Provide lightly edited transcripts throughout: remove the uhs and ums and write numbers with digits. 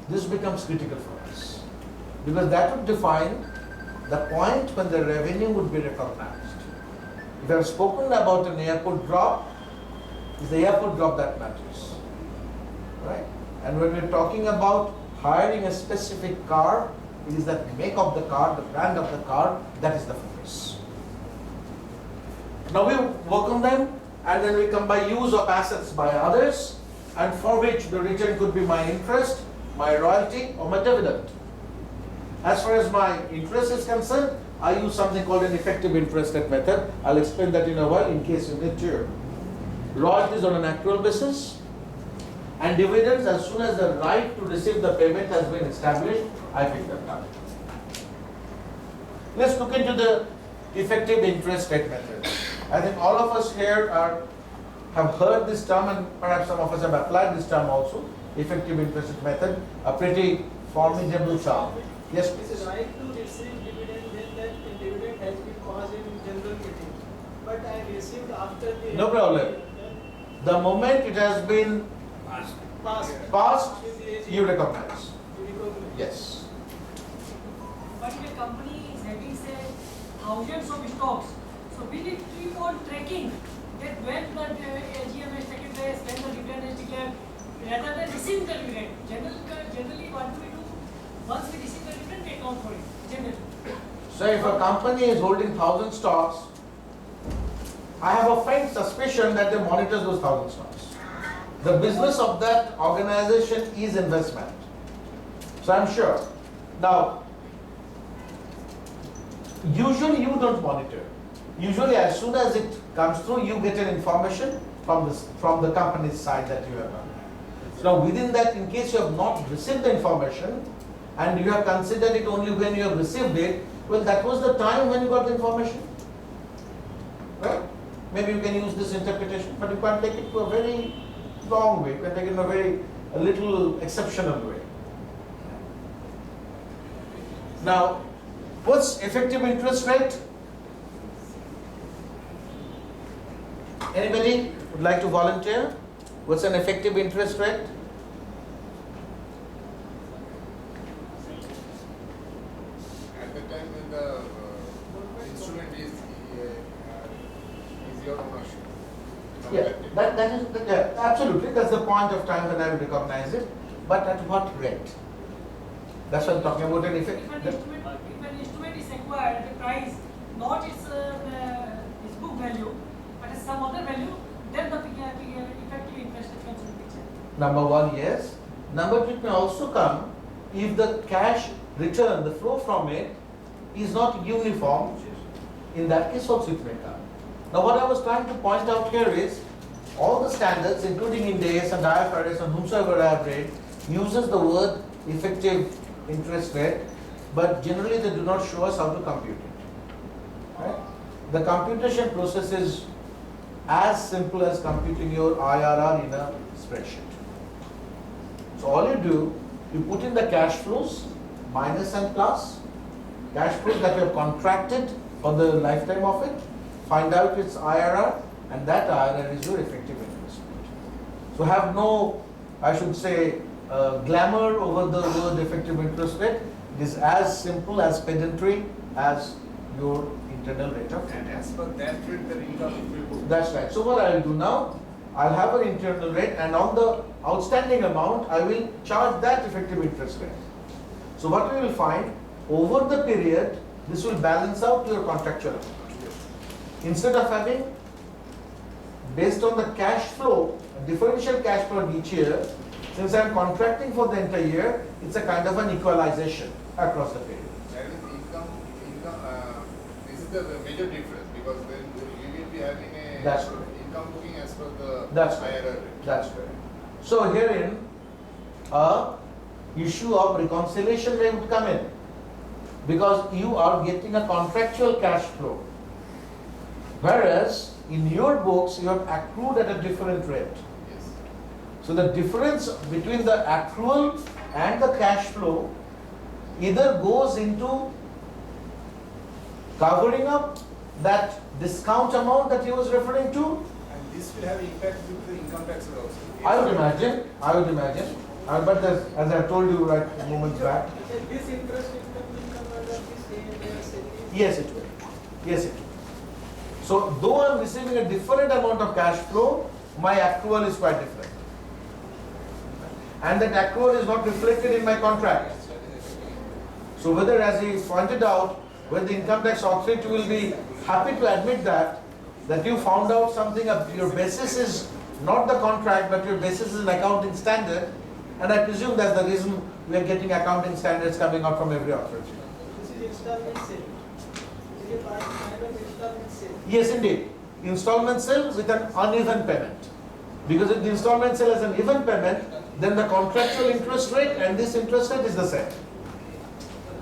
this becomes critical for us. Because that would define the point when the revenue would be recognized. If I have spoken about an airport drop, it's the airport drop that matters. Right? And when we're talking about hiring a specific car, it is that make of the car, the brand of the car, that is the focus. Now we work on them, and then we come by use of assets by others, and for which the return could be my interest, my royalty, or my dividend. As far as my interest is concerned, I use something called an effective interest rate method. I'll explain that in a while in case you need to. Royalties on an accrual basis, and dividends as soon as the right to receive the payment has been established, I pick them up. Let's look into the effective interest rate method. I think all of us here have heard this term, and perhaps some of us have applied this term also. Effective interest rate method, a pretty formidable term. Yes, please. It is right to receive dividend when that dividend has been passed in general meeting. But I received after the... No problem. The moment it has been passed, you recognize. Yes. But if a company is having, say, thousands of stocks, so we need to keep on tracking that when the AGM has taken place, when the dividend is declared, rather than receive the dividend. Generally, what do we do? Once we receive the dividend, we account for it. Generally. So if a company is holding 1,000 stocks, I have a faint suspicion that they monitor those 1,000 stocks. The business of that organization is investment. So I'm sure. Now, usually you don't monitor. Usually as soon as it comes through, you get an information from the company's side that you have done. So now within that, in case you have not received the information and you have considered it only when you have received it, well, that was the time when you got the information. Right? Maybe you can use this interpretation, but you can't take it to a very long way. You can take it in a little exceptional way. Now, what's effective interest rate? Anybody would like to volunteer? What's an effective interest rate? At the time when the instrument is your ownership. Yeah, absolutely. That's the point of time when I will recognize it. But at what rate? That's what I'm talking about. An effect. If an instrument is acquired at a price, not its book value, but at some other value, then the effective interest rate comes in the picture. Number one, yes. Number two, it may also come if the cash return, the flow from it, is not uniform. In that case also it may come. Now what I was trying to point out here is, all the standards, including Ind AS and IFRS and whomsoever I have read, uses the word effective interest rate, but generally they do not show us how to compute it. Right? The computation process is as simple as computing your IRR in a spreadsheet. So all you do, you put in the cash flows, minus and plus, cash flows that you have contracted for the lifetime of it, find out its IRR, and that IRR is your effective interest rate. So have no, I should say, glamour over the word effective interest rate. It is as simple, as pedantry as your internal rate of And as per that rate, the income will go. That's right. So what I will do now, I'll have an internal rate, and on the outstanding amount, I will charge that effective interest rate. So what we will find, over the period, this will balance out your contractual amount. Instead of having, based on the cash flow, a differential cash flow each year, since I am contracting for the entire year, it's a kind of an equalization across the period. That is income, this is the major difference, because then you will be having a That's correct. income booking as per the That's higher correct. rate. That's correct. So herein, a issue of reconciliation may would come in, because you are getting a contractual cash flow, whereas in your books you have accrued at a different rate. Yes. So the difference between the accrual and the cash flow either goes into covering up that discount amount that he was referring to. And this will have impact with the income taxes also. I would imagine. But as I told you right moments back, This interest income will come under the same salary. yes it will. Yes it will. So though I am receiving a different amount of cash flow, my accrual is quite different. And that accrual is not reflected in my contract. So whether, as he pointed out, when the income tax authority will be happy to admit that you found out something, your basis is not the contract, but your basis is an accounting standard, and I presume that's the reason we are getting accounting standards coming out from every authority. This is installment sale. This is a kind of installment sale. Yes, indeed. Installment sale with an uneven payment. Because if the installment sale has an even payment, then the contractual interest rate and this interest rate is the same.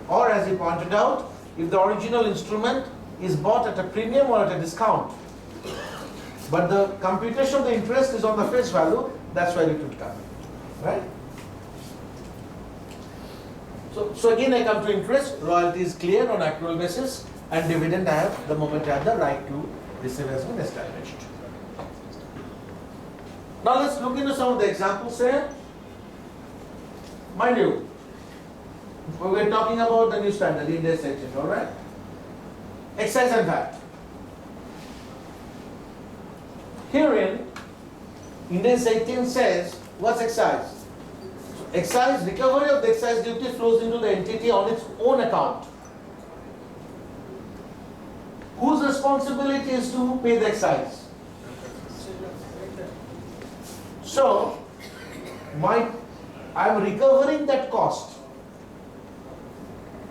Or as he pointed out, if the original instrument is bought at a premium or at a discount, but the computation of the interest is on the face value, that's where it would come. Right? So again I come to interest, royalty is clear on accrual basis, and dividend I have the moment I have the right to receive has been established. Now let's look into some of the examples here. Mind you, we're talking about the new standard, Ind AS 18, alright? Excise and VAT. Herein, Ind AS 18 says, what's excise? Excise, recovery of the excise duty flows into the entity on its own account. Whose responsibility is to pay the excise? So, I'm recovering that cost.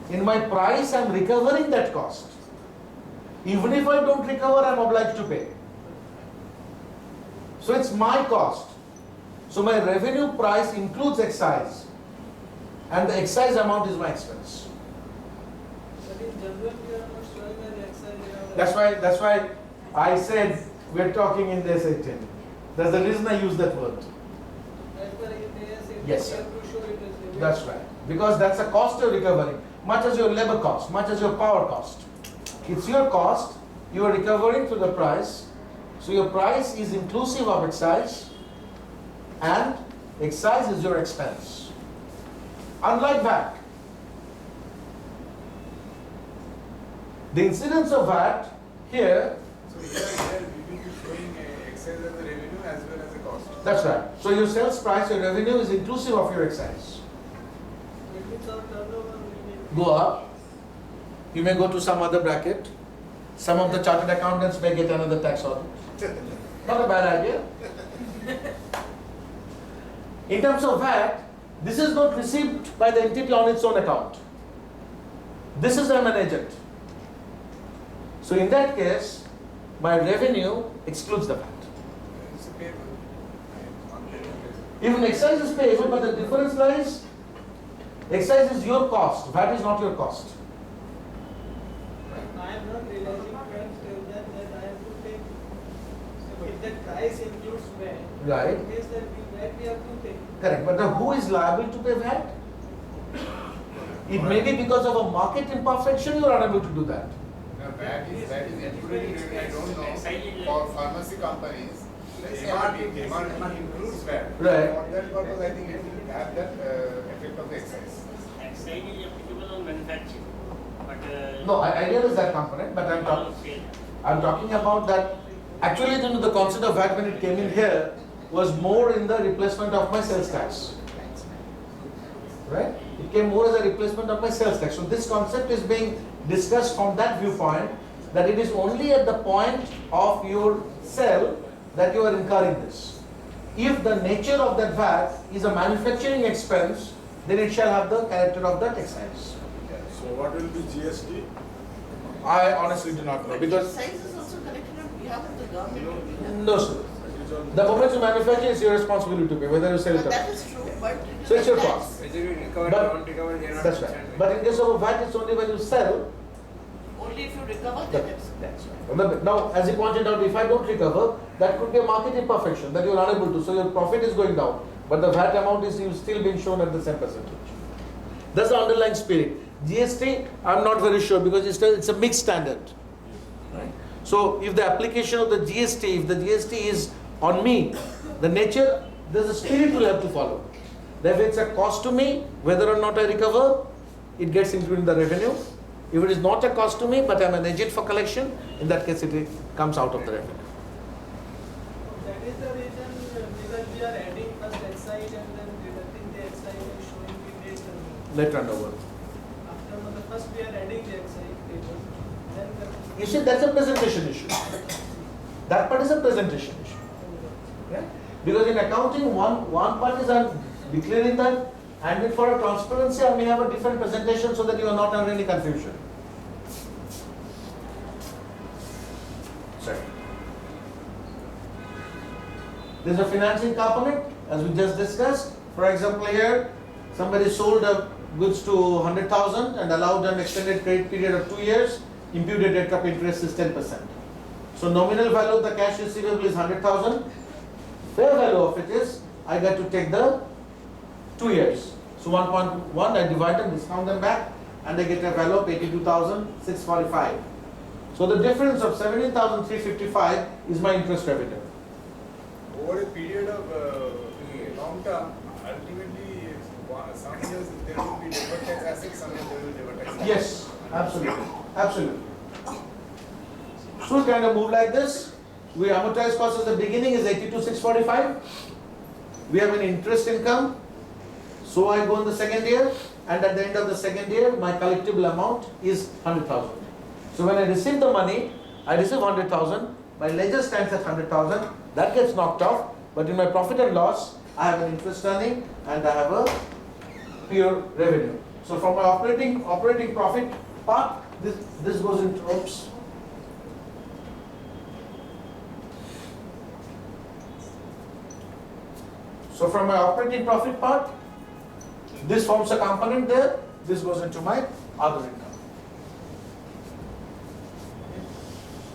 In my price, I'm recovering that cost. Even if I don't recover, I'm obliged to pay. So it's my cost. So my revenue price includes excise, and the excise amount is my expense. But in general, we are not showing an excise. That's why I said we're talking in this 18. That's the reason I use that word. As per Ind AS 18, Yes, we sir. have to show it as revenue. That's right. Because that's a cost you're recovering, much as your labor cost, much as your power cost. It's your cost, you are recovering through the price. So your price is inclusive of excise, and excise is your expense. Unlike VAT, the incidence of VAT here, So here we will be showing excise as a revenue as well as a cost. that's right. So your sales price, your revenue is inclusive of your excise. It means our turnover will be. Go up, you may go to some other bracket. Some of the chartered accountants may get another tax audit. Not a bad idea. In terms of VAT, this is not received by the entity on its own account. This is I'm an agent. So in that case, my revenue excludes the VAT. It's a payable. Even excise is payable, but the difference lies, excise is your cost, VAT is not your cost. I am not realizing that I have to take. If that price includes VAT, Right. it means that we have to take. Correct, but now who is liable to pay VAT? It may be because of a market imperfection you are unable to do that. Now, that is included in, I don't know, for pharmacy companies, let's say MRP includes VAT. Right. For that purpose, I think it will have that effect of the excise. Excise is applicable on manufacturing, but No, I realize that component, but I'm talking about that. Actually, the concept of VAT when it came in here was more in the replacement of my sales tax. Right? It came more as a replacement of my sales tax. So this concept is being discussed from that viewpoint, that it is only at the point of your sale that you are incurring this. If the nature of that VAT is a manufacturing expense, then it shall have the character of that excise. So what will be GST? I honestly do not know because Excise is also collected on behalf of the government. no, sir. The moment you manufacture, it's your responsibility to pay, whether you sell it or That not. is true, but. So it's your that's- cost. Whether you recover But- or don't recover, they are not That's right. But in case of a VAT, it's only when you sell. Only if you recover, That, then it's. that's right. Now, as he pointed out, if I don't recover, that could be a market imperfection that you are unable to. So your profit is going down, but the VAT amount is still being shown at the same percentage. That's the underlying spirit. GST, I'm not very sure because it's a mixed standard. Right? So if the application of the GST, if the GST is on me, the nature, there's a spirit we'll have to follow. Therefore, it's a cost to me, whether or not I recover, it gets included in the revenue. If it is not a cost to me, but I'm an agent for collection, in that case it comes out of the revenue. That is the reason because we are adding first excise and then deducting the excise and showing the net turnover. Net turnover. After the first we are adding the excise table, then the You see, that's a presentation issue. That part is a presentation issue. Yeah? Because in accounting, one part is I'm declaring that, and for a transparency, I may have a different presentation so that you are not under any confusion. Sorry. There is a financing component, as we just discussed. For example, here, somebody sold goods to 100,000 and allowed an extended credit period of 2 years. Imputed rate of interest is 10%. So nominal value of the cash receivable is 100,000. Fair value of it is, I got to take the 2 years. So 1.1, I divide and discount them back, and I get a value of 82,645. So the difference of 17,355 is my interest revenue. Over a period of long term, ultimately, some years there will be deferred tax assets, some years there will be deferred tax assets. Yes, absolutely, absolutely. So we kind of move like this. We amortize cost at the beginning is 82,645. We have an interest income. So I go in the second year, and at the end of the second year, my collectible amount is 100,000. So when I receive the money, I receive 100,000. My ledger stands at 100,000. That gets knocked off. But in my profit and loss, I have an interest earning and I have a pure revenue. So from my operating profit part, this goes into oops. So from my operating profit part, this forms a component there, this goes into my other income.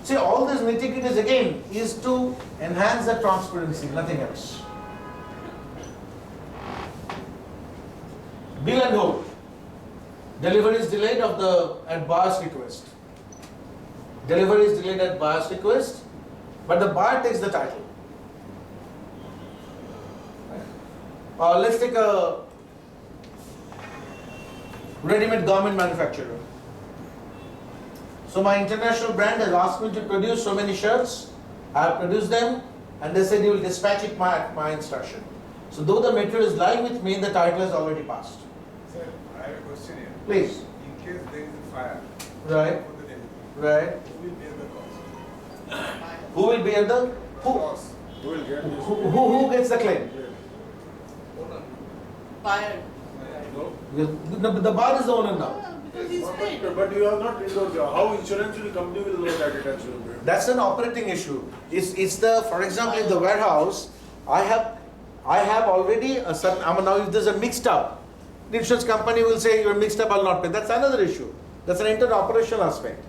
See, all these nitty-gritties again is to enhance the transparency, nothing else. Bill and hold. Delivery is delayed at buyer's request. Delivery is delayed at buyer's request, but the buyer takes the title. Let's take a ready-made garment manufacturer. So my international brand has asked me to produce so many shirts. I have produced them, and they said you will dispatch it at my instruction. So though the material is lying with me, the title has already passed. Sir, I have a question here. Please. In case there is a fire, Right. for the delivery, Right. who will bear the cost? Who will bear the Cost. Who will get this? who gets the claim? Buyer. No. The buyer is the owner now. Because he's paid. But you have not endorsed. How insurance company will know that it has been paid? That's an operating issue. It's the, for example, in the warehouse, I have already a certain. Now if there's a mixed up, the insurance company will say you're mixed up, I'll not pay. That's another issue. That's an inter-operational aspect.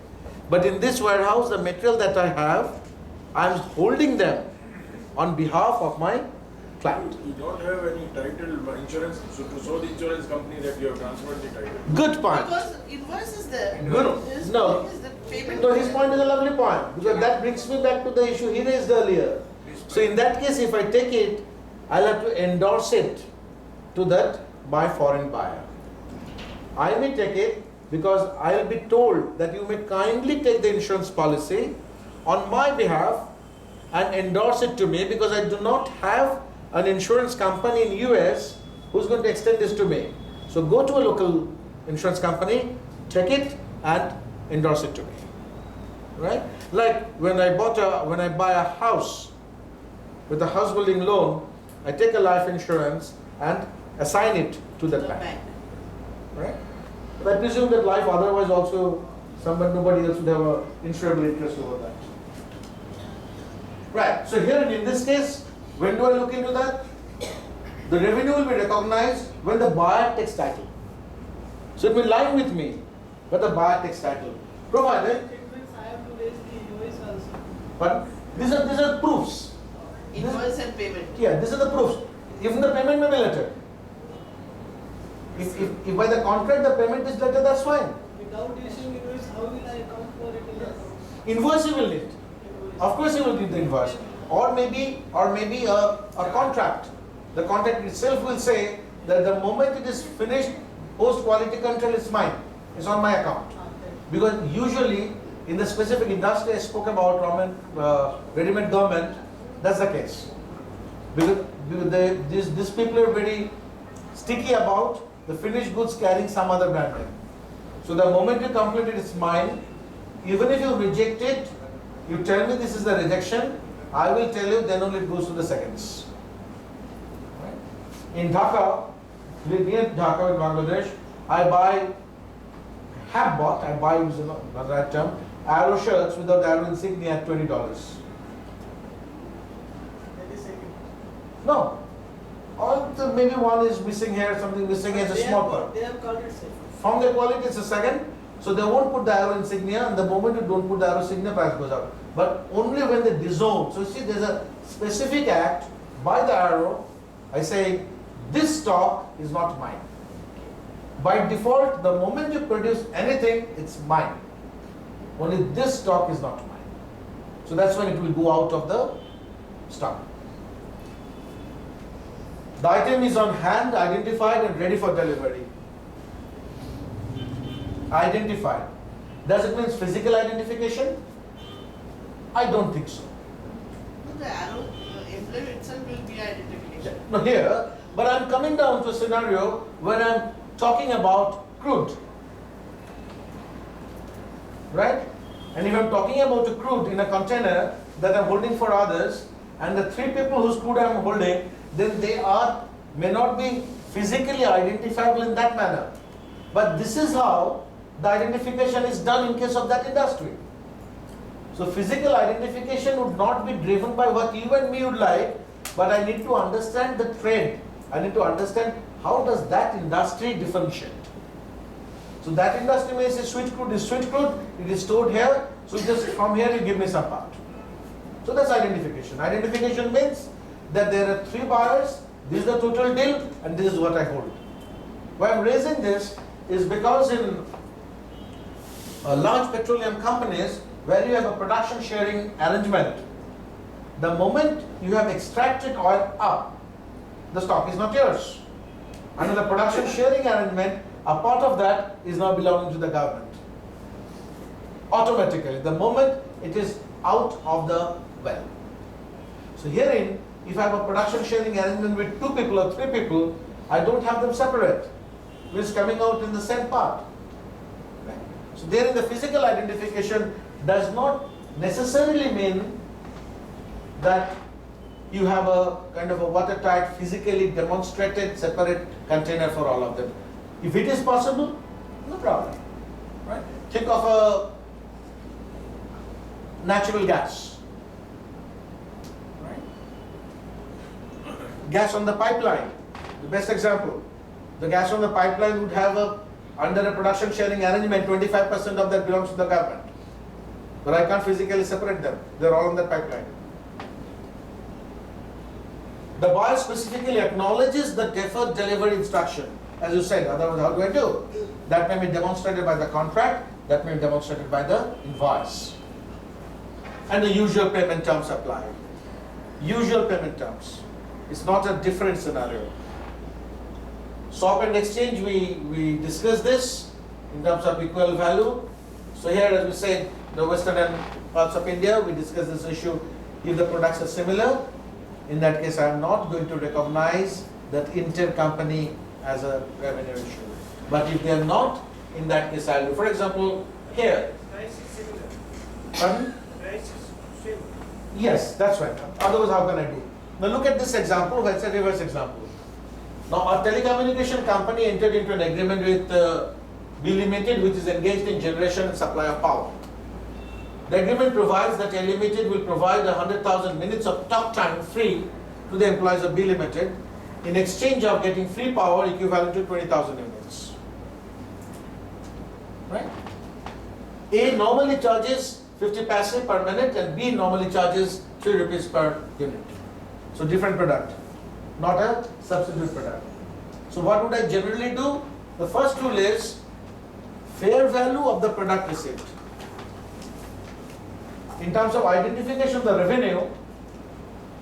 But in this warehouse, the material that I have, I'm holding them on behalf of my client. You don't have any title insurance so to show the insurance company that you have transferred the title. Good point. Because invoice is there. Good. His No. point is the payment. So his point is a lovely point, because that brings me back to the issue he raised earlier. So in that case, if I take it, I'll have to endorse it to that by foreign buyer. I may take it because I will be told that you may kindly take the insurance policy on my behalf and endorse it to me, because I do not have an insurance company in US who's going to extend this to me. So go to a local insurance company, take it and endorse it to me. Right? Like when I buy a house with a house building loan, I take a life insurance and assign it to the The bank. bank. Right? But I presume that life otherwise also nobody else would have an insurable interest over that. Right. So here in this case, when do I look into that? The revenue will be recognized when the buyer takes title. So it will lie with me, but the buyer takes title. Provided, it means I have to raise the invoice also. but these are proofs. Invoice and payment. Yeah, these are the proofs. Even the payment may be later. If by the contract the payment is later, that's fine. Without issuing invoice, how will I account for it in account? Invoice you will need. Of course you will need the invoice. Or maybe a contract. The contract itself will say that the moment it is finished, post quality control is mine. It's on my account. Because usually in the specific industry I spoke about, ready-made garment, that's the case. Because these people are very sticky about the finished goods carrying some other brand name. So the moment you complete it, it's mine. Even if you reject it, you tell me this is the rejection, I will tell you, then only it goes to the seconds. Right? In Dhaka, near Dhaka in Bangladesh, I buy is not the right term, arrow shirts without the arrow insignia at $20. That is second. No. Maybe one is missing here, something missing here, it's a small part. They have called it second. From the quality, it's a second. So they won't put the arrow insignia, and the moment you don't put the arrow insignia, price goes up. But only when they disown. So see, there's a specific act by the arrow. I say, this stock is not mine. By default, the moment you produce anything, it's mine. Only this stock is not mine. So that's when it will go out of the stock. The item is on hand, identified, and ready for delivery. Identified. Does it mean physical identification? I don't think so. No, the arrow emblem itself will be identification. No, here, but I'm coming down to a scenario where I'm talking about crude. Right? And if I'm talking about a crude in a container that I'm holding for others, and the three people whose crude I'm holding, then they may not be physically identifiable in that manner. But this is how the identification is done in case of that industry. So physical identification would not be driven by what you and me would like, but I need to understand the trend. I need to understand how does that industry differentiate. So that industry may say switch crude is switch crude, it is stored here, so just from here you give me some part. So that's identification. Identification means that there are three buyers, this is the total deal, and this is what I hold. Why I'm raising this is because in large petroleum companies where you have a production sharing arrangement, the moment you have extracted oil up, the stock is not yours. Under the production sharing arrangement, a part of that is now belonging to the government. Automatically, the moment it is out of the well. So herein, if I have a production sharing arrangement with 2 people or 3 people, I don't have them separate. It's coming out in the same part. Right? So there the physical identification does not necessarily mean that you have a kind of a watertight, physically demonstrated separate container for all of them. If it is possible, no problem. Right? Think of a natural gas. Right? Gas on the pipeline, the best example. The gas on the pipeline would have under a production sharing arrangement, 25% of that belongs to the government. But I can't physically separate them. They're all on that pipeline. The buyer specifically acknowledges the deferred delivery instruction. As you said, otherwise how do I do? That may be demonstrated by the contract, that may be demonstrated by the invoice. And the usual payment terms apply. Usual payment terms. It's not a different scenario. Swap and exchange, we discussed this in terms of equal value. So here, as we said, the western and parts of India, we discussed this issue. If the products are similar, in that case, I am not going to recognize that intercompany as a revenue issue. But if they are not, in that case, I'll do. For example, here. Price is similar. Pardon? Price is same. Yes, that's right. Otherwise, how can I do? Now look at this example, where it's a reverse example. Now, a telecommunication company entered into an agreement with B Limited, which is engaged in generation and supply of power. The agreement provides that A Limited will provide 100,000 minutes of talk time free to the employees of B Limited in exchange of getting free power equivalent to 20,000 units. Right? A normally charges 50 paise per minute and B normally charges 3 rupees per unit. So different product, not a substitute product. So what would I generally do? The first rule is fair value of the product received. In terms of identification of the revenue,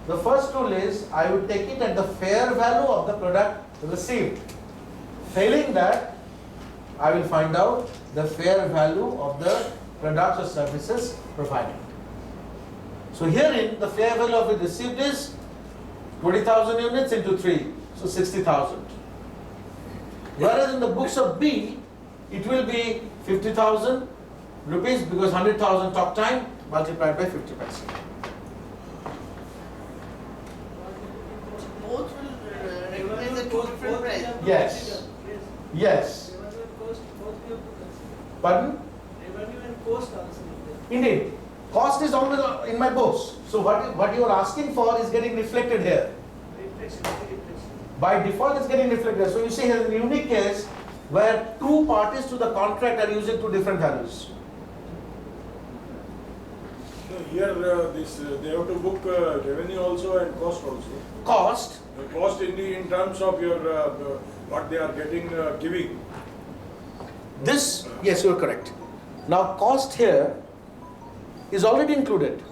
the first rule is I would take it at the fair value of the product received. Failing that, I will find out the fair value of the products or services provided. So herein, the fair value of it received is 20,000 units into 3, so 60,000. Whereas in the books of B, it will be 50,000 rupees because 100,000 talk time multiplied by 50%. Both will recognize a two different price. Yes. Yes. Revenue and cost, both we have to consider. Pardon? Revenue and cost also is there. Indeed. Cost is always in my books. So what you are asking for is getting reflected here. Reflection. By default, it's getting reflected. So you see here is a unique case where two parties to the contract are using two different values. So here, they have to book revenue also and cost also. Cost, The cost in terms of your what they are getting giving. this, yes, you are correct. Now cost here is already included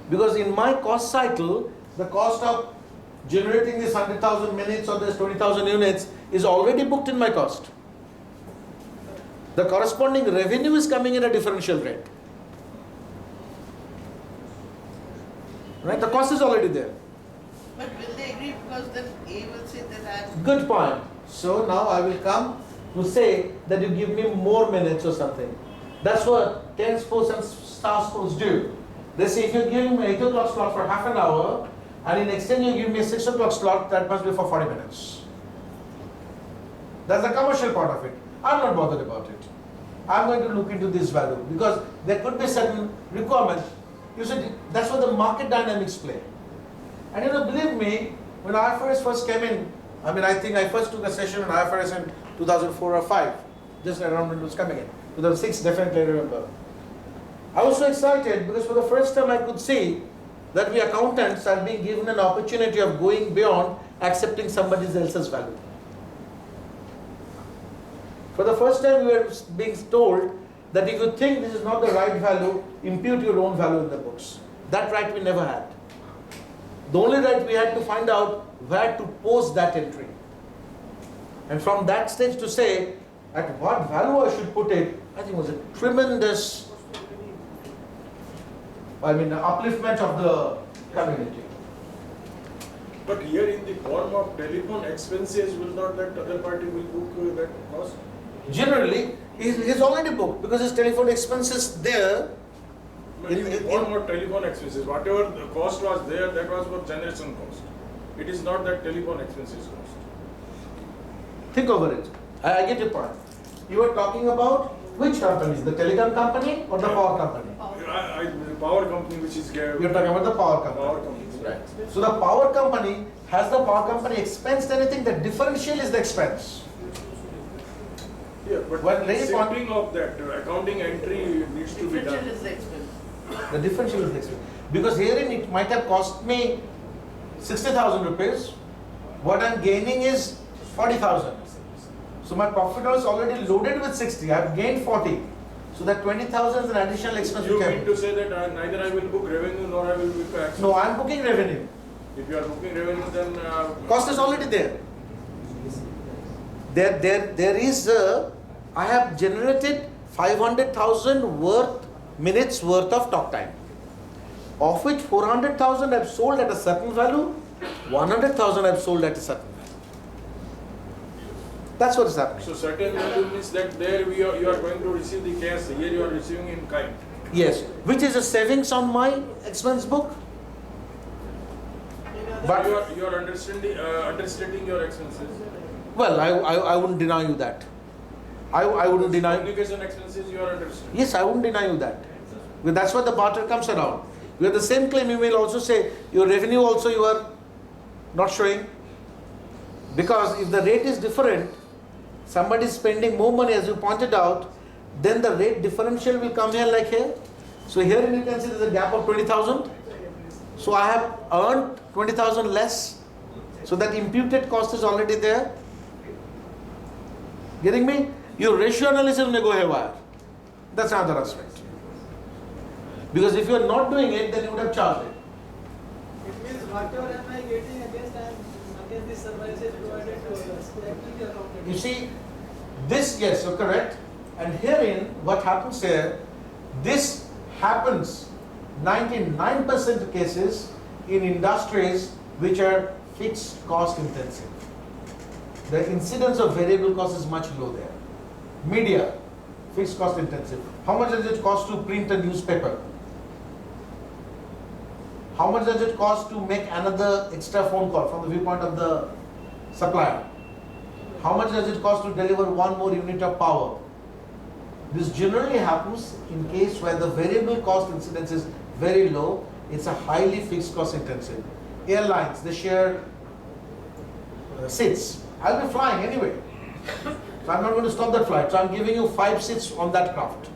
because in my cost cycle, the cost of generating this 100,000 minutes or this 20,000 units is already booked in my cost. The corresponding revenue is coming in a differential rate. Right? The cost is already there. But will they agree because then A will say that I Good point. So now I will come to say that you give me more minutes or something. That's what 10 sports and star sports do. They say if you give me 8 o'clock slot for half an hour and in exchange you give me a 6 o'clock slot, that must be for 40 minutes. That's the commercial part of it. I'm not bothered about it. I'm going to look into this value because there could be certain requirements. You see, that's what the market dynamics play. And you know, believe me, when IFRS first came in, I think I first took a session on IFRS in 2004 or 5, just around when it was coming in. 2006, definitely I remember. I was so excited because for the first time I could see that we accountants are being given an opportunity of going beyond accepting somebody else's value. For the first time we were being told that if you think this is not the right value, impute your own value in the books. That right we never had. The only right we had to find out where to post that entry. And from that stage to say at what value I should put it, I think was a tremendous, upliftment of the community. But here in the form of telephone expenses, will not that other party will book that cost? Generally, he's already booked because his telephone expenses there. But in the form of telephone expenses, whatever the cost was there, that was for generation cost. It is not that telephone expenses cost. Think over it. I get your point. You are talking about which companies? The telecom company or the power company? The power company which is You're talking about the power company. Power company. Right. So the power company, has the power company expensed anything? The differential is the expense. Yeah, but When the they want- shifting of that accounting entry needs to be differential done. is the expense. The differential is the expense. Because herein it might have cost me 60,000 rupees. What I'm gaining is 40,000. So my profit was already loaded with 60. I've gained 40. So that 20,000 is an additional expense. You which I mean to say that neither I will book revenue nor I will book expense? No, I'm booking revenue. If you are booking revenue, then Cost is already there. There is I have generated 500,000 minutes worth of talk time, of which 400,000 I've sold at a certain value, 100,000 I've sold at a certain value. That's what is happening. So certain value means that there you are going to receive the cash. Here you are receiving in kind. Yes, which is a savings on my expense book. But You are understating your expenses. well, I wouldn't deny you that. I wouldn't deny. Communication expenses you are understating. Yes, I wouldn't deny you that. But that's what the barter comes around. With the same claim, you will also say your revenue also you are not showing. Because if the rate is different, somebody is spending more money, as you pointed out, then the rate differential will come here like here. So here you can see there is a gap of 20,000. So I have earned 20,000 less. So that imputed cost is already there. Getting me? Your ratio analysis may go haywire. That's another aspect. Because if you are not doing it, then you would have charged it. It means whatever am I getting against against the services provided to others. That will be accounted. You see, this, yes, you're correct. And herein, what happens here, this happens 99% of cases in industries which are fixed cost intensive. The incidence of variable cost is much low there. Media, fixed cost intensive. How much does it cost to print a newspaper? How much does it cost to make another extra phone call from the viewpoint of the supplier? How much does it cost to deliver one more unit of power? This generally happens in case where the variable cost incidence is very low. It's a highly fixed cost intensive. Airlines, they share seats. I'll be flying anyway. So I'm not going to stop that flight. So I'm giving you 5 seats on that craft.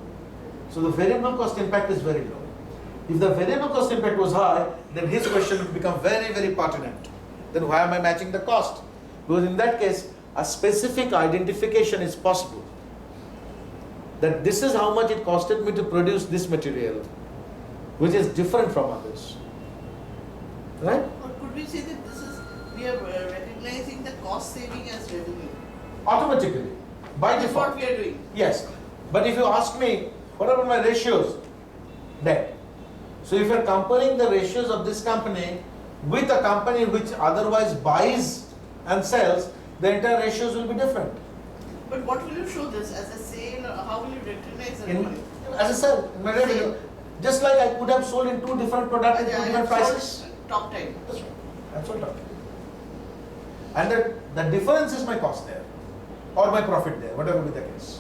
So the variable cost impact is very low. If the variable cost impact was high, then his question would become very, very pertinent. Then why am I matching the cost? Because in that case, a specific identification is possible. That this is how much it costed me to produce this material, which is different from others. Right? Or could we say that this is, we are recognizing the cost saving as revenue? Automatically, by That is what default. we are doing. Yes. But if you ask me, what about my ratios? Dead. So if you're comparing the ratios of this company with a company which otherwise buys and sells, the entire ratios will be different. But what will you show this as a sale, or how will you recognize the In, revenue? as I said, in my revenue, just like I could have sold in 2 different products at 2 I different have prices. sold top time. That's right. That's what I'm talking. And the difference is my cost there, or my profit there, whatever be the case.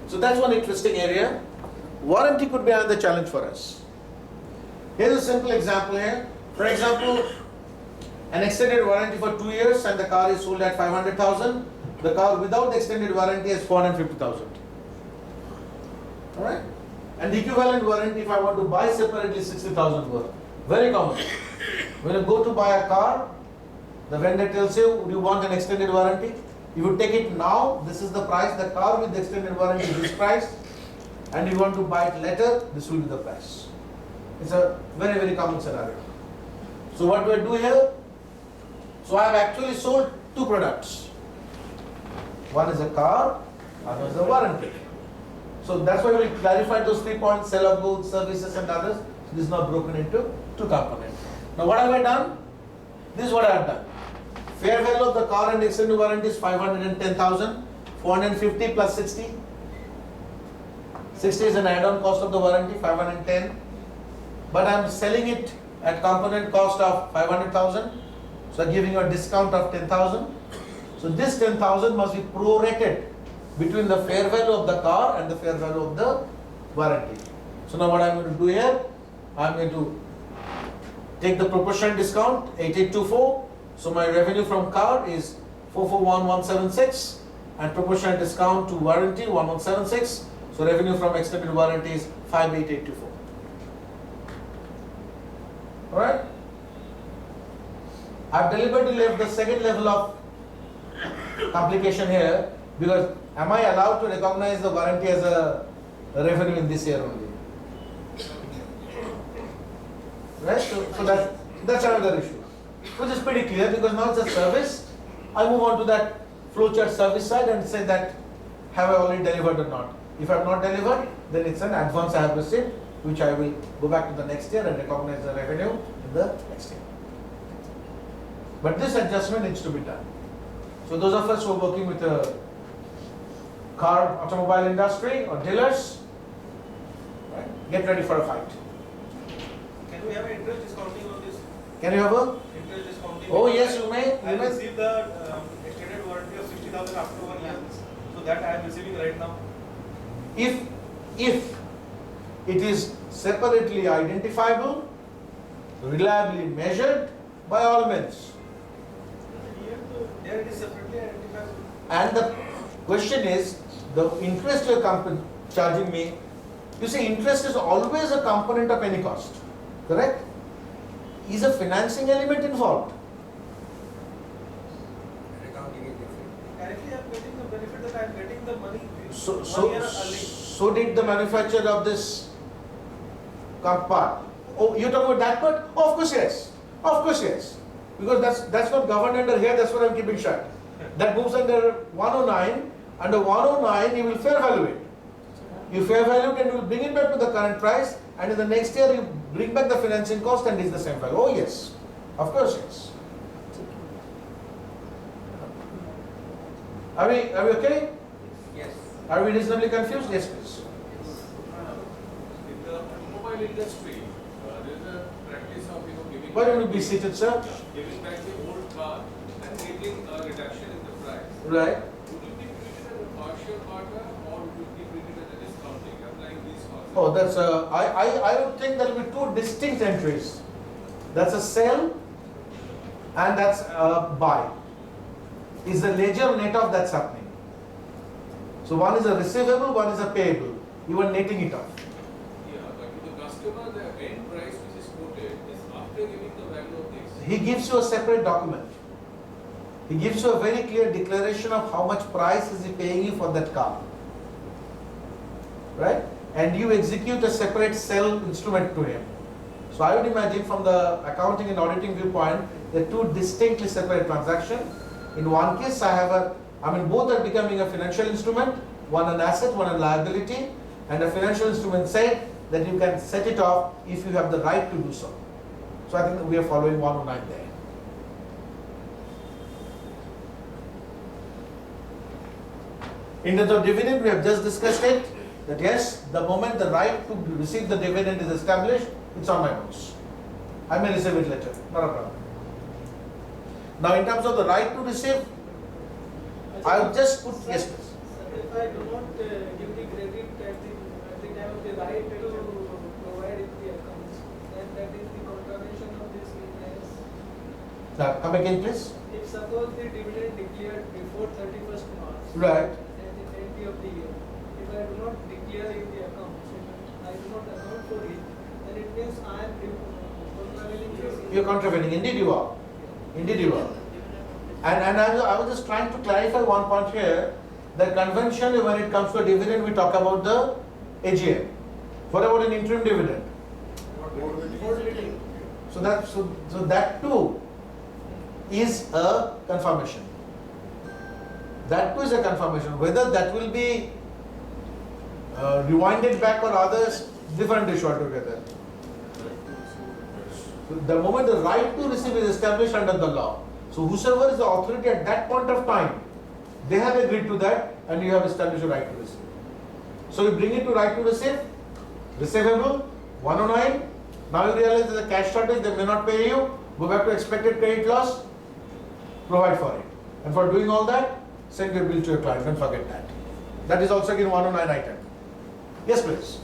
So that's one interesting area. Warranty could be another challenge for us. Here's a simple example here. For example, an extended warranty for 2 years and the car is sold at 500,000. The car without the extended warranty is 450,000. Alright? And the equivalent warranty if I want to buy separately 60,000 worth. Very common. When you go to buy a car, the vendor tells you, would you want an extended warranty? If you take it now, this is the price. The car with the extended warranty is this price. And if you want to buy it later, this will be the price. It's a very, very common scenario. So what do I do here? So I have actually sold 2 products. One is a car, other is a warranty. So that's why we clarified those 3 points, sale of goods, services and others. So this is now broken into 2 components. Now what have I done? This is what I have done. Fair value of the car and extended warranty is 510,000, 450 plus 60. 60 is an add-on cost of the warranty, 510. But I am selling it at component cost of 500,000. So I'm giving you a discount of 10,000. So this 10,000 must be prorated between the fair value of the car and the fair value of the warranty. So now what I'm going to do here, I'm going to take the proportionate discount, 8824. So my revenue from car is 441176 and proportionate discount to warranty 1176. So revenue from extended warranty is 58824. Alright? I've deliberately left the second level of complication here because am I allowed to recognize the warranty as a revenue in this year only? Right? So that's another issue. Which is pretty clear because now it's a service. I move on to that flowchart service side and say that have I already delivered or not. If I have not delivered, then it's an advance I have received, which I will go back to the next year and recognize the revenue in the next year. But this adjustment needs to be done. So those of us who are working with the car automobile industry or dealers, right, get ready for a fight. Can we have an interest discounting on this? Can you have a? Interest discounting? Oh yes, you may. I You may. received the extended warranty of 60,000 after 1 year. So that I am receiving right now. If it is separately identifiable, reliably measured, by all means. There it is separately identified. And the question is, the interest you're charging me, you see, interest is always a component of any cost, correct? Is a financing element involved? Accounting is different. Directly I am getting the benefit that I am getting the money 1 year early. So did the manufacturer of this part. Oh, you're talking about that part? Oh, of course, yes. Of course, yes. Because that's not governed under here, that's what I'm keeping shut. That moves under 109. Under 109, you will fair value it. You fair value it and you will bring it back to the current price, and in the next year you bring back the financing cost and it's the same value. Oh yes, of course yes. Are we okay? Yes. Are we reasonably confused? Yes, please. In the automobile industry, there is a practice of giving. Why don't you be seated, sir? Giving back the old car and getting a reduction in the price. Right. Would it be treated as a partial barter or would it be treated as a discounting, applying these costs? Oh, that's I would think there will be two distinct entries. That's a sell and that's a buy. Is the ledger net off that's happening. So one is a receivable, one is a payable. You are netting it off. Yeah, but to the customer, the end price which is quoted is after giving the value of this. He gives you a separate document. He gives you a very clear declaration of how much price is he paying you for that car. Right? And you execute a separate sell instrument to him. So I would imagine from the accounting and auditing viewpoint, they're two distinctly separate transactions. In one case, both are becoming a financial instrument, one an asset, one a liability, and a financial instrument said that you can set it off if you have the right to do so. So I think that we are following 109 there. In terms of dividend, we have just discussed it, that yes, the moment the right to receive the dividend is established, it's on my books. I may receive it later, not a problem. Now in terms of the right to receive, I will just put, yes please. If I do not give the credit at the time of the right to provide in the accounts, then that is the contravention of this witness. Now come again please. If suppose the dividend declared before 31st March, Right. at the end of the year, if I do not declare in the accounts, I do not account for it, then it means I am contravening this. You're contravening, indeed you are. Indeed you are. And I was just trying to clarify one point here, that conventionally when it comes to a dividend, we talk about the AGM. What about an interim dividend? So that too is a confirmation. That too is a confirmation. Whether that will be rewinded back or others, different issue altogether. So the moment the right to receive is established under the law, so whosoever is the authority at that point of time, they have agreed to that and you have established a right to receive. So you bring it to right to receive, receivable, 109, now you realize there's a cash shortage, they may not pay you, go back to expected credit loss, provide for it. And for doing all that, send your bill to your client, don't forget that. That is also again 109 item. Yes please.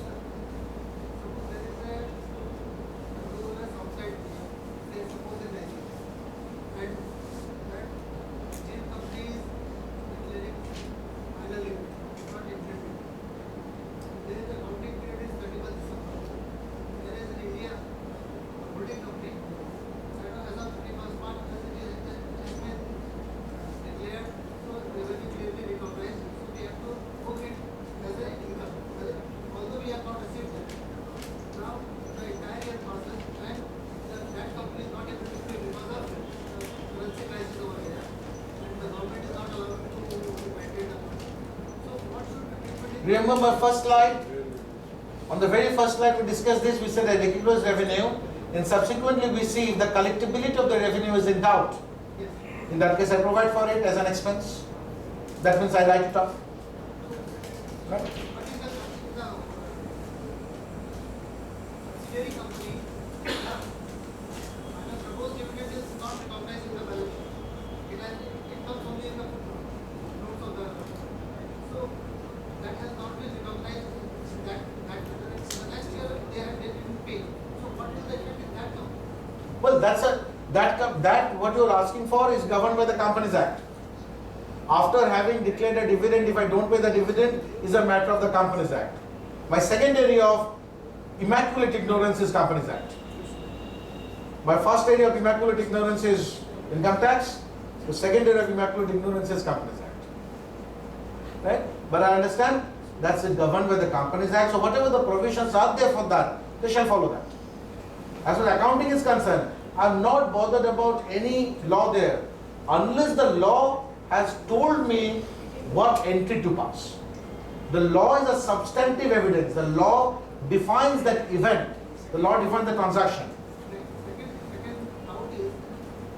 Remember my first slide? On the very first slide we discussed this, we said that recognized revenue, and subsequently we see if the collectability of the revenue is in doubt. In that case I provide for it as an expense. That means I write it off. Right? Well, that what you are asking for is governed by the Companies Act. After having declared a dividend, if I don't pay the dividend, is a matter of the Companies Act. My second area of immaculate ignorance is Companies Act. My first area of immaculate ignorance is income tax. The second area of immaculate ignorance is Companies Act. Right? But I understand that's governed by the Companies Act. So whatever the provisions are there for that, they shall follow that. As far as accounting is concerned, I'm not bothered about any law there, unless the law has told me what entry to pass. The law is a substantive evidence. The law defines that event. The law defines the transaction. Second doubt is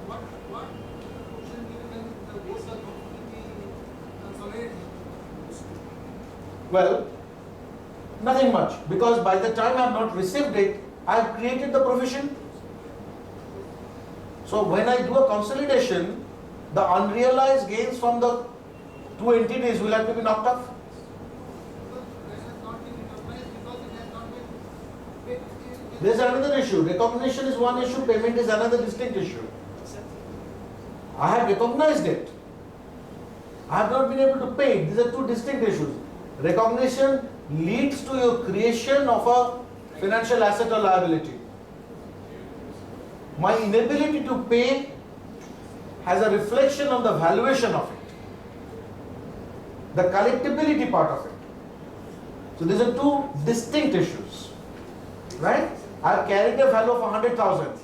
what option given the base of company consolidated? Well, nothing much, because by the time I have not received it, I have created the provision. So when I do a consolidation, the unrealized gains from the two entities will have to be knocked off. That has not been recognized because it has not been paid. There's another issue. Recognition is one issue, payment is another distinct issue. I have recognized it. I have not been able to pay it. These are two distinct issues. Recognition leads to your creation of a financial asset or liability. My inability to pay has a reflection on the valuation of it, the collectibility part of it. So these are two distinct issues, right? I have carried a value of 100,000.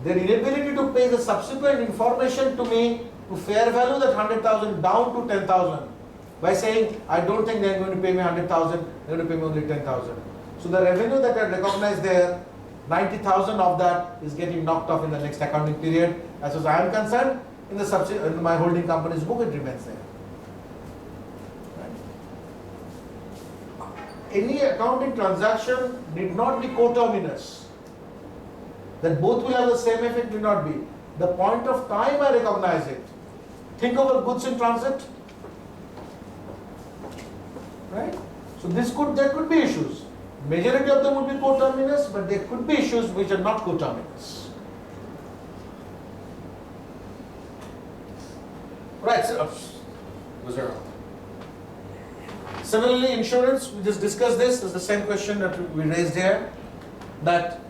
Their inability to pay is a subsequent information to me to fair value that 100,000 down to 10,000 by saying, I don't think they're going to pay me 100,000, they're going to pay me only 10,000. So the revenue that I recognize there, 90,000 of that is getting knocked off in the next accounting period. As far as I am concerned, in my holding company's book, it remains there. Right? Any accounting transaction need not be coterminous. That both will have the same effect need not be. The point of time I recognize it. Think of a goods in transit. Right? So there could be issues. Majority of them would be coterminous, but there could be issues which are not coterminous. Right, so, was there? Similarly, insurance, we just discussed this, is the same question that we raised here, that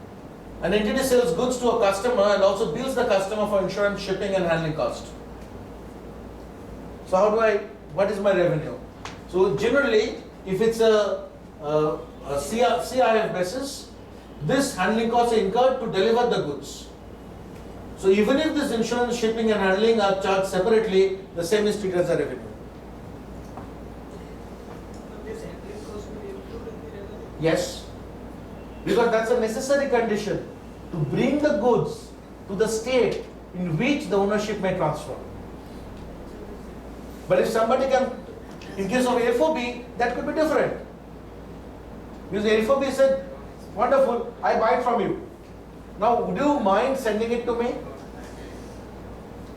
an entity sells goods to a customer and also bills the customer for insurance, shipping and handling cost. So what is my revenue? So generally, if it's a CIF basis, this handling costs are incurred to deliver the goods. So even if this insurance, shipping and handling are charged separately, the same is treated as a revenue. So this handling cost will be included in the revenue? Yes, because that's a necessary condition to bring the goods to the state in which the ownership may transfer. But if somebody can, in case of FOB, that could be different. Because the FOB said, wonderful, I buy it from you. Now, would you mind sending it to me?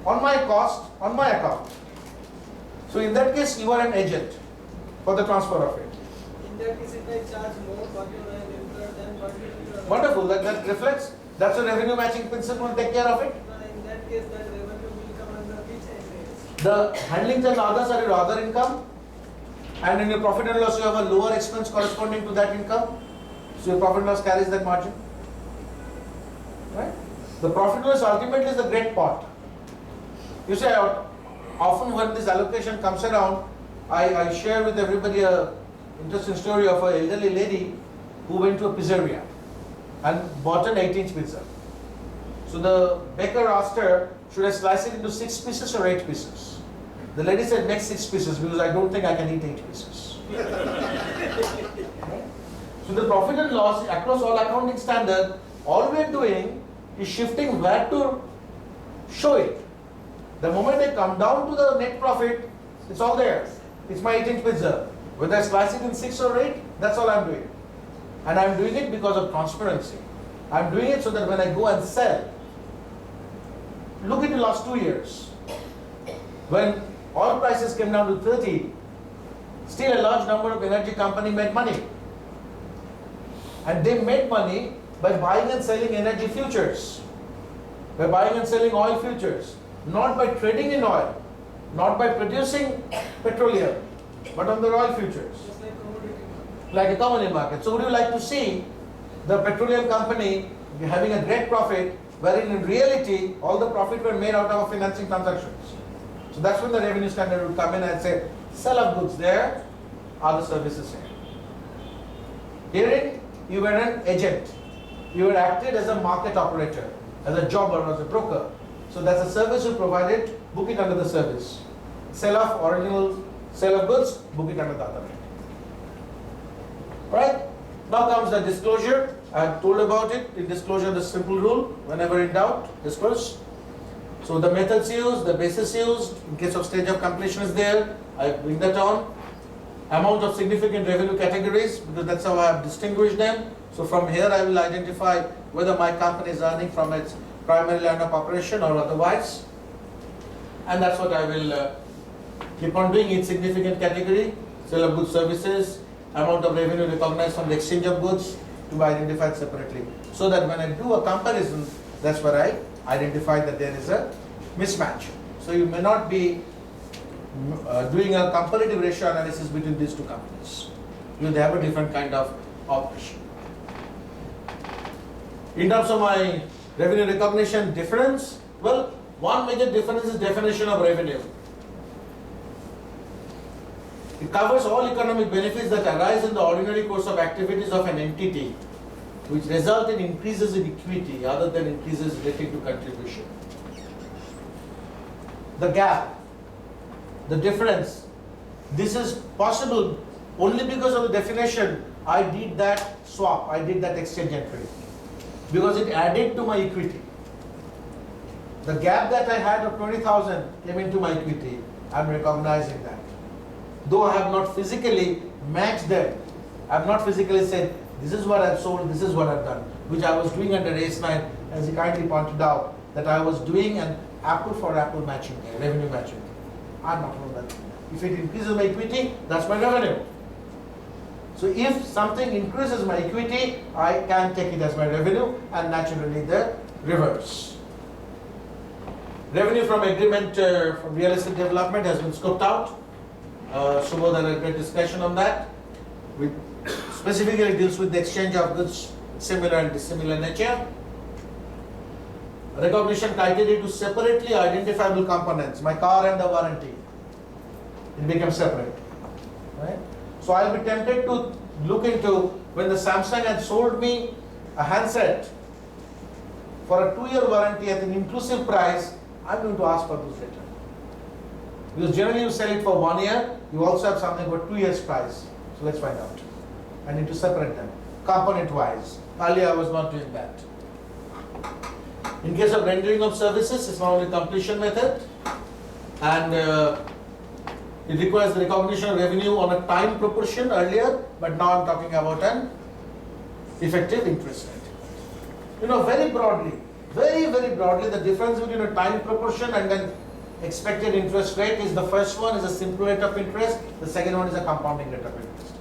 On my cost, on my account. So in that case, you are an agent for the transfer of it. In that case, if I charge more, what you have incurred, then what will be? Wonderful, that reflects, that's a revenue matching principle, take care of it. In that case, that revenue will come under which entity? The handling charge others are your other income, and in your profit and loss you have a lower expense corresponding to that income, so your profit and loss carries that margin. Right? The profit and loss ultimately is the great part. You say, often when this allocation comes around, I share with everybody a interesting story of an elderly lady who went to a pizzeria and bought an 8-inch pizza. So the baker asked her, should I slice it into 6 pieces or 8 pieces? The lady said, make 6 pieces because I don't think I can eat 8 pieces. So the profit and loss across all accounting standard, all we are doing is shifting where to show it. The moment I come down to the net profit, it's all there. It's my 8-inch pizza. Whether I slice it in 6 or 8, that's all I'm doing. And I'm doing it because of transparency. I'm doing it so that when I go and sell, look at the last 2 years. When oil prices came down to 30, still a large number of energy companies made money. And they made money by buying and selling energy futures, by buying and selling oil futures, not by trading in oil, not by producing petroleum, but on the oil futures. Just like commodity market. Like a commodity market. So would you like to see the petroleum company having a great profit, wherein in reality all the profit were made out of financing transactions? So that's when the revenue standard would come in and say, sell of goods there, other services here. Herein, you were an agent. You were acted as a market operator. as a job or as a broker. So that's a service you provided, book it under the service. Sale of original, sale of goods, book it under the other head. Right? Now comes the disclosure. I have told about it. In disclosure, the simple rule, whenever in doubt, disclose. So the methods used, the basis used, in case of stage of completion is there, I bring that on. Amount of significant revenue categories, because that's how I have distinguished them. So from here I will identify whether my company is earning from its primary line of operation or otherwise. And that's what I will keep on doing. Each significant category, sale of goods, services, amount of revenue recognized from the exchange of goods to be identified separately. So that when I do a comparison, that's where I identify that there is a mismatch. So you may not be doing a comparative ratio analysis between these two companies. You have a different kind of operation. In terms of my revenue recognition difference, well, one major difference is definition of revenue. It covers all economic benefits that arise in the ordinary course of activities of an entity, which result in increases in equity other than increases relating to contribution. The gap, the difference, this is possible only because of the definition. I did that swap, I did that exchange entry, because it added to my equity. The gap that I had of 20,000 came into my equity. I'm recognizing that. Though I have not physically matched them, I have not physically said, this is what I've sold, this is what I've done, which I was doing under AS9, as he kindly pointed out, that I was doing an apple for apple matching, revenue matching. I'm not doing that. If it increases my equity, that's my revenue. So if something increases my equity, I can take it as my revenue, and naturally the reverse. Revenue from agreement from real estate development has been scoped out. Subodh had a great discussion on that. We specifically deals with the exchange of goods similar and dissimilar nature. Recognition criteria to separately identifiable components, my car and the warranty. It becomes separate. Right? So I'll be tempted to look into when the Samsung had sold me a handset for a 2-year warranty at an inclusive price, I'm going to ask for those later. Because generally you sell it for 1 year, you also have something for 2 years price. So let's find out. I need to separate them, component wise. Earlier I was not doing that. In case of rendering of services, it's not only completion method, and it requires the recognition of revenue on a time proportion earlier, but now I'm talking about an effective interest rate. You know, very broadly, very broadly, the difference between a time proportion and an expected interest rate is the first one is a simple rate of interest, the second one is a compounding rate of interest.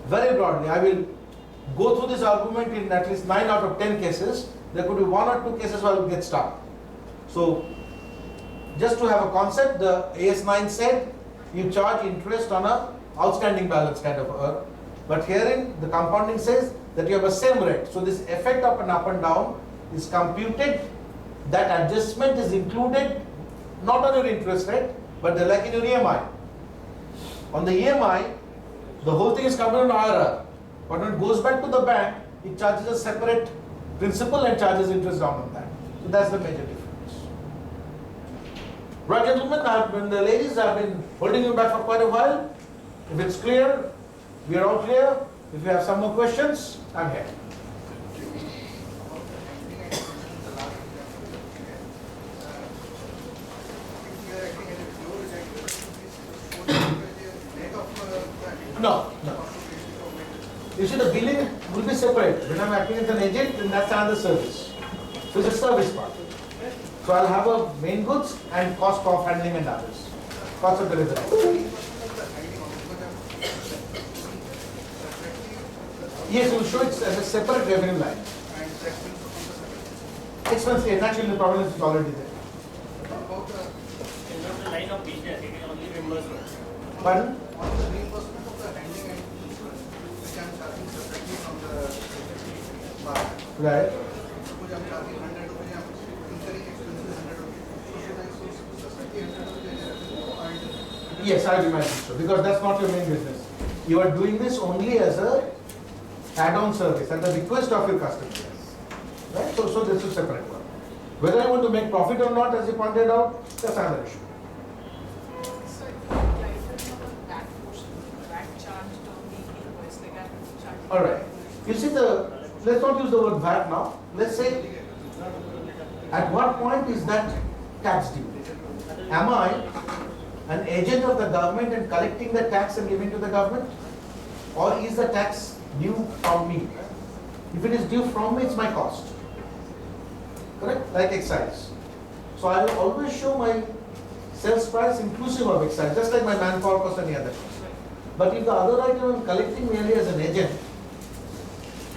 Very broadly, I will go through this argument in at least 9 out of 10 cases. There could be 1 or 2 cases where I will get stuck. So, just to have a concept, the AS9 said you charge interest on a outstanding balance kind of but herein the compounding says that you have a same rate. So this effect of an up and down is computed, that adjustment is included not on your interest rate, but like in your EMI. On the EMI, the whole thing is computed on IRR, but when it goes back to the bank, it charges a separate principal and charges interest down on that. So that's the major difference. Right, gentlemen, the ladies have been holding you back for quite a while. If it's clear, we are all clear. If you have some more questions, I'm here. No. You see, the billing will be separate. When I'm acting as an agent, then that's another service. So it's a service part. So I'll have a main goods and cost of handling and others. Cost of delivery. Yes, we'll show it as a separate revenue line. Expense, naturally the problem is already there. In the line of business, it is only reimbursement. Pardon? On the reimbursement of the handling and insurance, which I'm charging separately from the bar. Right. Suppose I'm charging 100 rupees, I'm incurring expenses 100 rupees. So should I separately 100 rupees? Yes, I imagine so, because that's not your main business. You are doing this only as a add-on service at the request of your customer. Right? So this is separate one. Whether I want to make profit or not, as you pointed out, that's another issue. So clarify on that portion, VAT charged on the invoice, like I'm charging. All right. You see let's not use the word VAT now. Let's say, at what point is that tax due? Am I an agent of the government and collecting the tax and giving to the government? Or is the tax due from me? If it is due from me, it's my cost. Correct? Like excise. So I will always show my sales price inclusive of excise, just like my manpower cost and any other cost. But if the other item I'm collecting merely as an agent,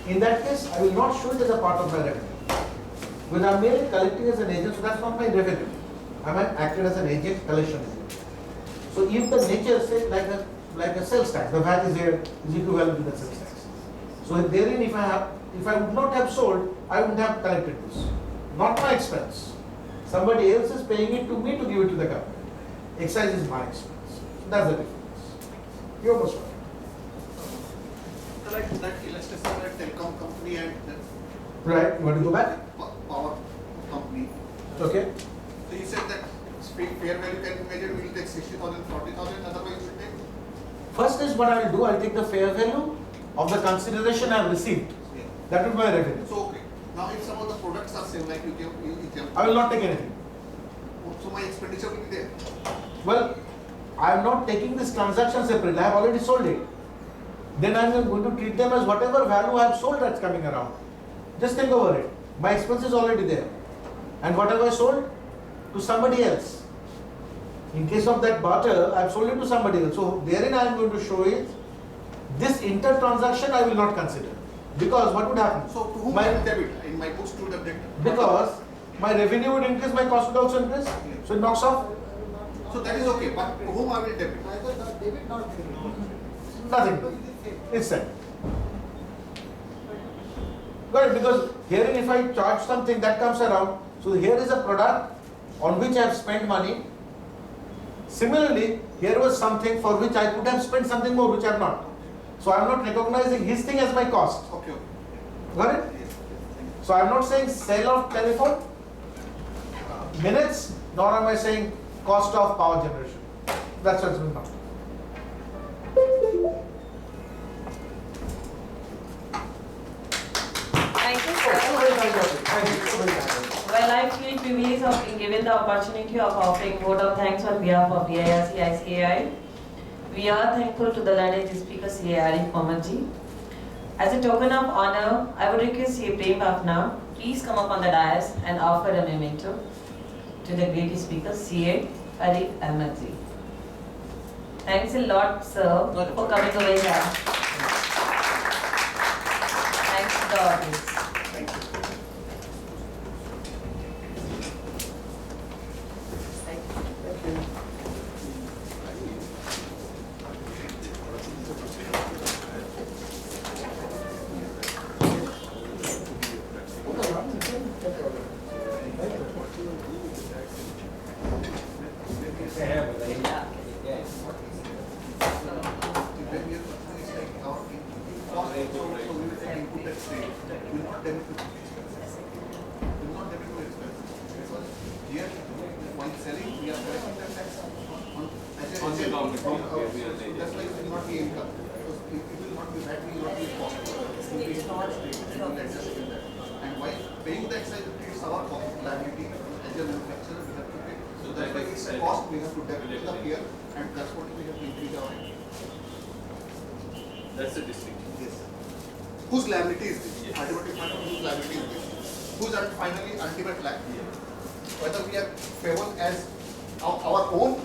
in that case, I will not show it as a part of my revenue. When I'm merely collecting as an agent, so that's not my revenue. I might acted as an agent, collection agent. So if the nature, say, like a sales tax, the VAT is here, is equivalent to the sales tax. So therein, if I would not have sold, I wouldn't have collected this. Not my expense. Somebody else is paying it to me to give it to the government. Excise is my expense. So that's the difference. You're most welcome. So like that illustration like telecom company and the Right, you want to go back? power company. Okay. So you said that fair value can be measured, we will take 60,000, 40,000, otherwise we will take. First is what I will do, I will take the fair value of the consideration I have received. Yeah. That will be my revenue. So okay. Now if some of the products are same, like you give, I will not take anything. so my expenditure will be there. Well, I am not taking this transaction separately. I have already sold it. Then I am going to treat them as whatever value I have sold that's coming around. Just think over it. My expense is already there. And what have I sold? To somebody else. In case of that barter, I have sold it to somebody else. So therein I am going to show it. This inter-transaction I will not consider. Because what would happen? So to whom I will debit? In my books to the debit. Because my revenue would increase, my cost would also increase. So it knocks off. So that is okay, but to whom I will debit? Nothing. It's set. Got it? Because herein if I charge something that comes around, so here is a product on which I have spent money. Similarly, here was something for which I could have spent something more which I have not. So I am not recognizing his thing as my cost. Okay, okay. Got it? So I am not saying sale of telephone minutes, nor am I saying cost of power generation. That's what's been done. Thank you, sir. Well, I feel privileged of being given the opportunity of offering vote of thanks on behalf of VIRC ICAI. We are thankful to the learned speaker C.A. Arif Mohammadji. As a token of honor, I would request C.A. Prem Bhafna, please come up on the dais and offer a memento to the great speaker C.A. Arif Ahmadji. Thanks a lot, sir, for coming over here. Thanks to the audience. Thank you. That's the distinction. Yes. Whose liability is this? Yes. Ultimately, whose liability is this? Whose finally ultimate liability? Whether we are payable as our own